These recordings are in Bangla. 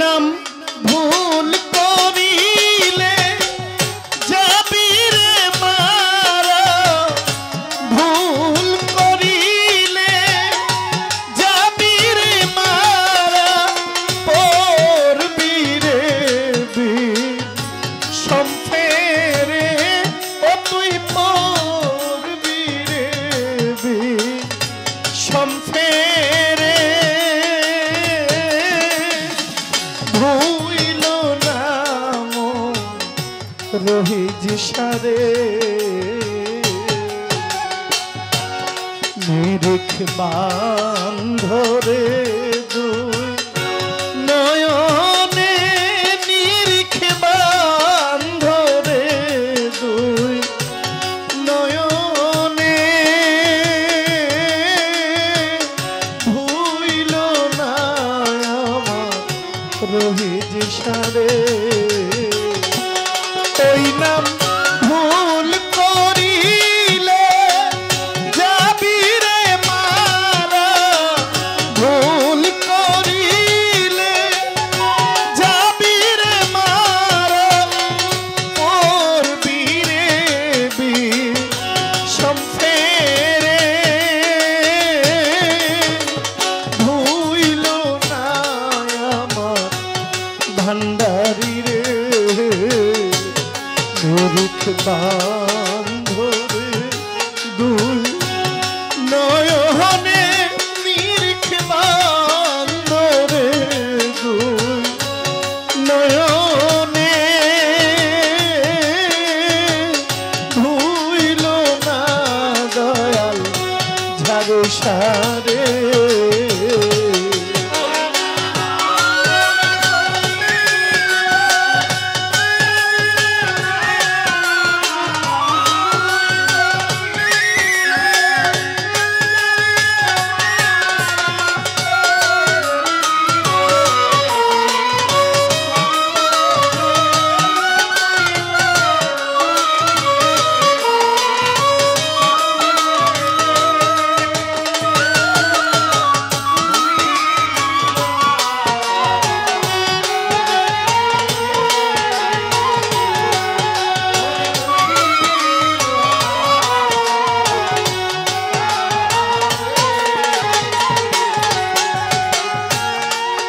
নাম ভুল করিলে যাবি রে মারা, ভুল করিলে যাবি রে মারা, পড়বি রে বিষম ফেরে, ও তুই পড়বি রে বিষম ফেরে। ভুইল নাম রহিজ সারে, নিরিখ বান্ধরে দুই নয়নে, নিরিখ বান্ধরে দুই নয়নে, ভুইল না আমার রহিজ সারে। ওই নাম ভুল করিলে যাবি রে মারা, ভুল করিলে যাবি রে মারা, পড়বি রে বিষম ফেরে। ভুইল না আমার ভান্ডারি রে, নিরিখ বান্ধরে দুই নয়নে, নিরিখ বান্ধরে দুই নয়নে, ভুইল না দয়াল ঝাড়ু সারে।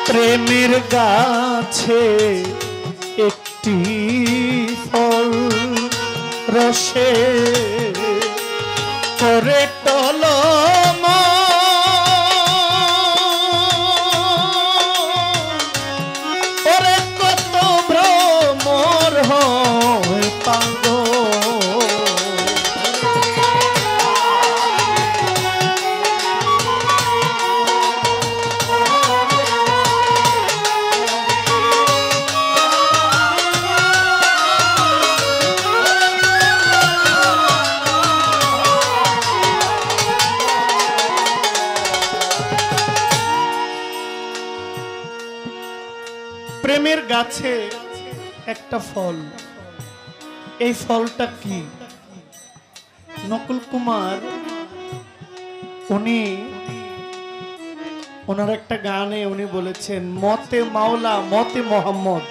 প্রেমের গাছে একটি ফল রসে করে টলম, ওরে কত ভ্রমর হয় পাগল। প্রেমের গাছে একটা ফল, এই ফলটা কি? নকুল কুমার উনি ওনার একটা গানে উনি বলেছেন, মতে মাওলা মতে মোহাম্মদ।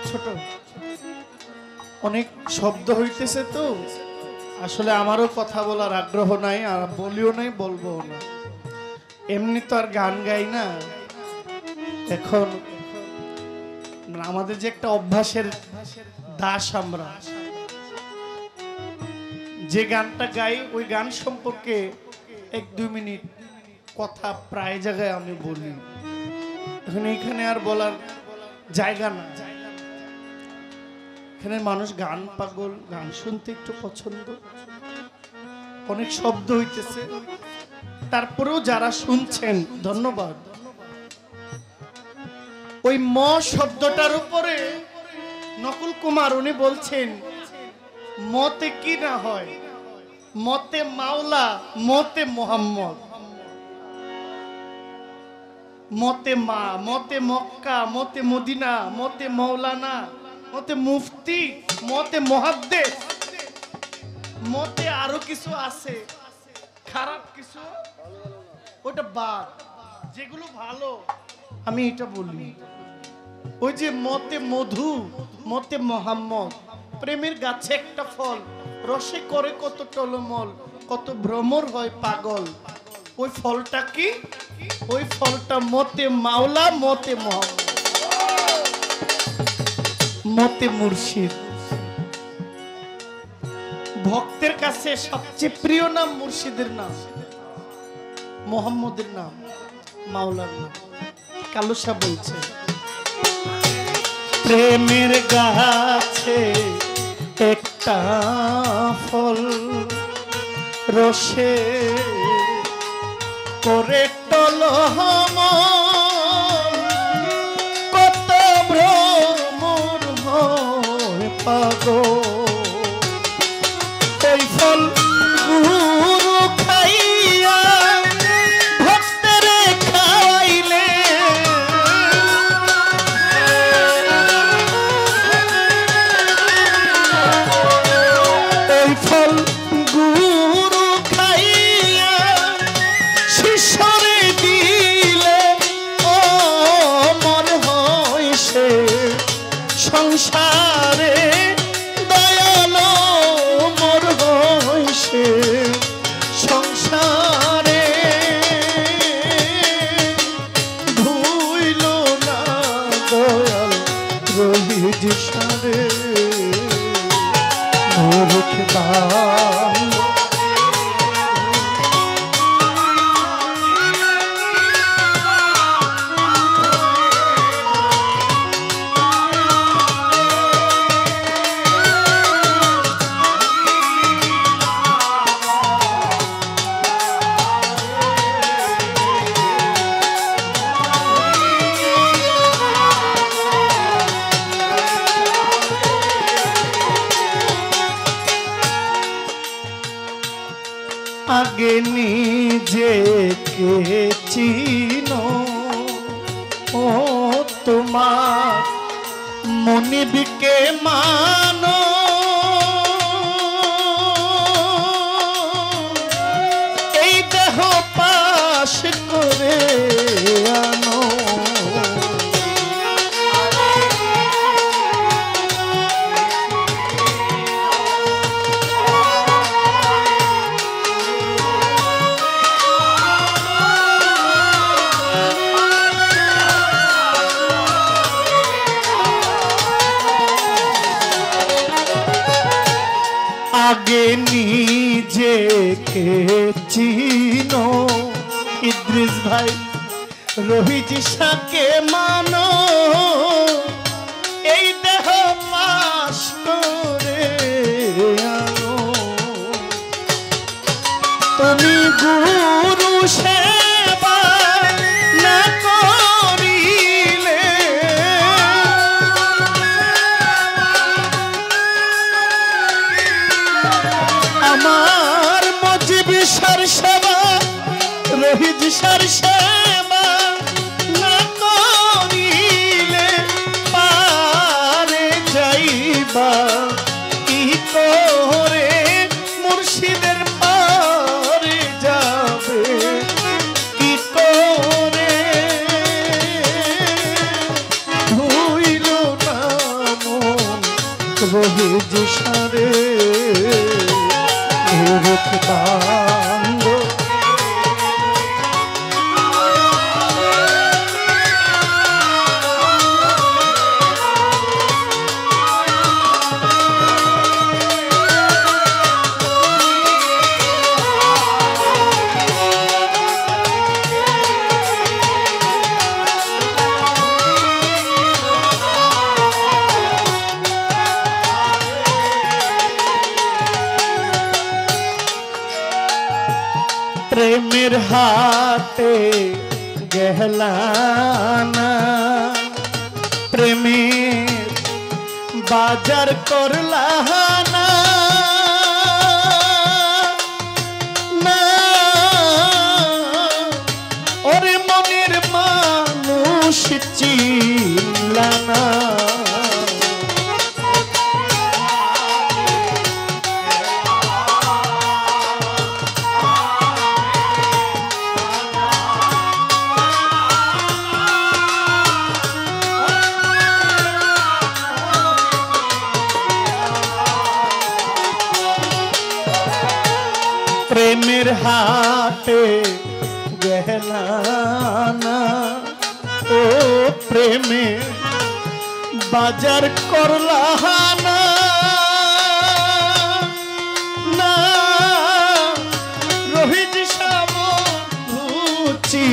ছোট অনেক শব্দ হইতেছে তো, আসলে আমারও কথা বলার আগ্রহ নাই, আর বলিও নাই, বলবো না, এমনি তো আর গান গাই না। এখন আমাদের যে একটা অভ্যাসের দাস, আমরা যে গানটা গাই ওই গান সম্পর্কে 1-2 মিনিট কথা প্রায় জায়গায় আমি বলি। এখন এইখানে আর বলার জায়গা না, এখানে মানুষ গান পাগল, গান শুনতে একটু পছন্দ, অনেক শব্দ হইতেছে, তারপরেও যারা শুনছেন ধন্যবাদ। ওই ম শব্দটার উপরে নকুল কুমার উনি বলছেন, মতে কি না হয়, মতে মাওলা মতে মোহাম্মদ, মতে মা, মতে মক্কা, মতে মদিনা, মতে মৌলানা, মতে মুফতি, মতে মুহাদ্দিস, মতে আরো কিছু আছে, খারাপ কিছু ওটা বাদ, যেগুলো ভালো আমি এটা বলি, ওই যে মতে মধু মতে মোহাম্মদ, প্রেমের গাছে একটা ফল, রসে করে কত টলমল, কত ভ্রমর হয় পাগল। ওই ফলটা কি? ওই ফলটা মতে মাওলা মতে মোহাম্মদ, মতে মুর্শিদ। ভক্তের কাছে সবচেয়ে প্রিয় নাম মুর্শিদের নাম, মোহাম্মদের নাম, মাওলার নাম। কালুসা বলছে প্রেমের গাছে একটা ফল, রসে করে টলমল, কত ভ্রমর হয় পাগল। এই ফল গুরু খাইয়া ভক্তের খাইলে, এই ফল গুরু খাইয়া শিষ্যরে দিলে অমর হয় সে সংসারে, দয়ালো মোর হয় সে সংসারে। ধুইল না দয়াল রহিজ সারে, মূর্খ বাম আগে নিজেকে চিনো, ও তোমার মনিবকে মানো, এই দেহ পাশ করে আনো। আগে নিজেকে চিনো, ইদ্রিস ভাই রোহিত শাকে মানো, এই দেহ পাশ করে আনো। তুমি গুরু সেবা না করিলে, আমার মজিব সার সেবা রোহিত সার সেবা না করিলে পারে যাইবা কি করে, মুর্শিদের পারে যাবে কি করে। ধুইল না মন রোহিত সারে, মূর্খ বাঙ্গ প্রেমের হাতে গেহলানা, প্রেমের বাজার করলানা, না ওরে মনের মানুষ চিনলানা। প্রেমের হাটে গেলানা ও প্রেমে বাজার করলানা না রোহিত সাবুচি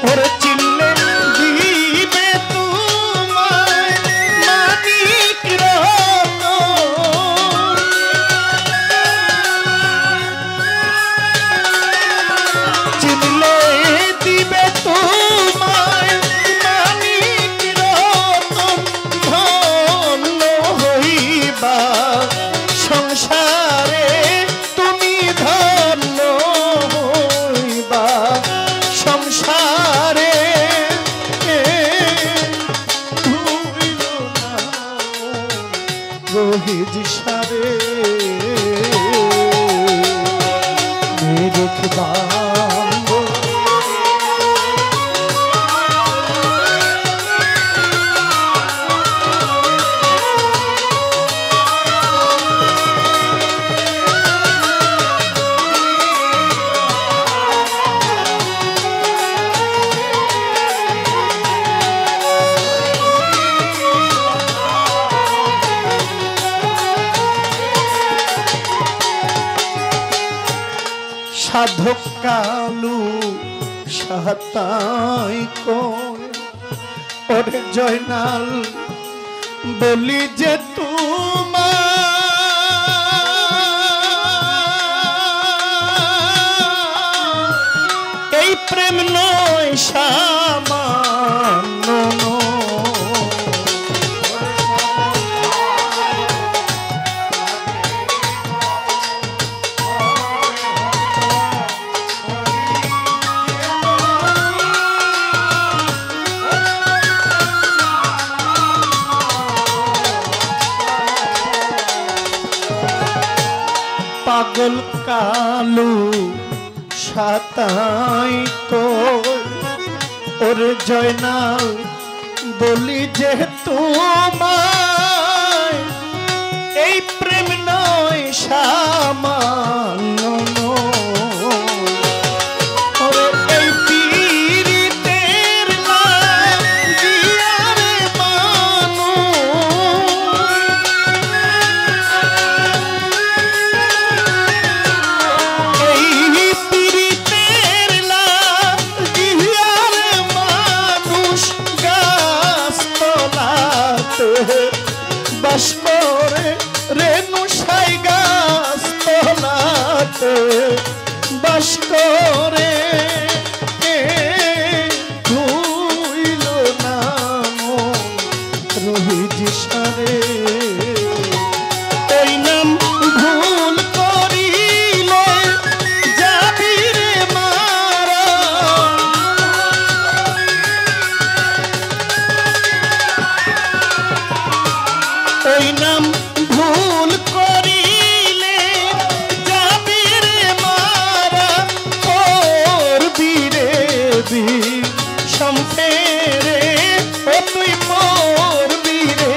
ওরে চিনলে দিবে তোমায় মানিক রতন চিনলে দিবে তোমায় মানিক রতন ধন্য হইবা সংসারে তুমি ধন্য হইবা সংসারে রোহিত সারে দেখবা সাধক কালু সাতাই কই ওরে জয়নাল বলি যে তোমার এই প্রেম নয় সামান্য পাগল কালু সাতাই কই ওরে জয়নাল বলি যে তোমায় এই প্রেম নয় সামান্য ওরে এই পীড়িতের লাগিয়ারে বাস করে রেণু সাই গাছ তোলাতে বাস করে ধুইল নাম রোহিত সারে ওই নাম ভুল করিলে যাবি রে মারা ওই নাম ভুল করিলে যাবি রে মারা করবি রে সম্পেরে ও তুই মরবি রে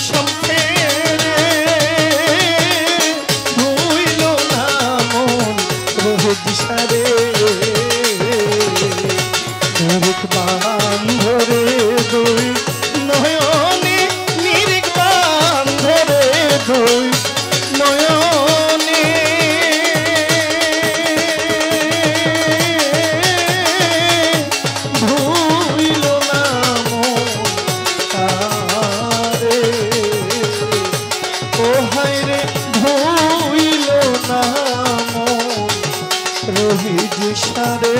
সম্পেরে ভুইল না মন রোহিত সারে নিরিখ বান্ধরে দুই নয়নে নিরিখ বান্ধরে দুই নয়নে ভুইল না মন তারে ও হায় রে ভুইল না মন রোহিত সারে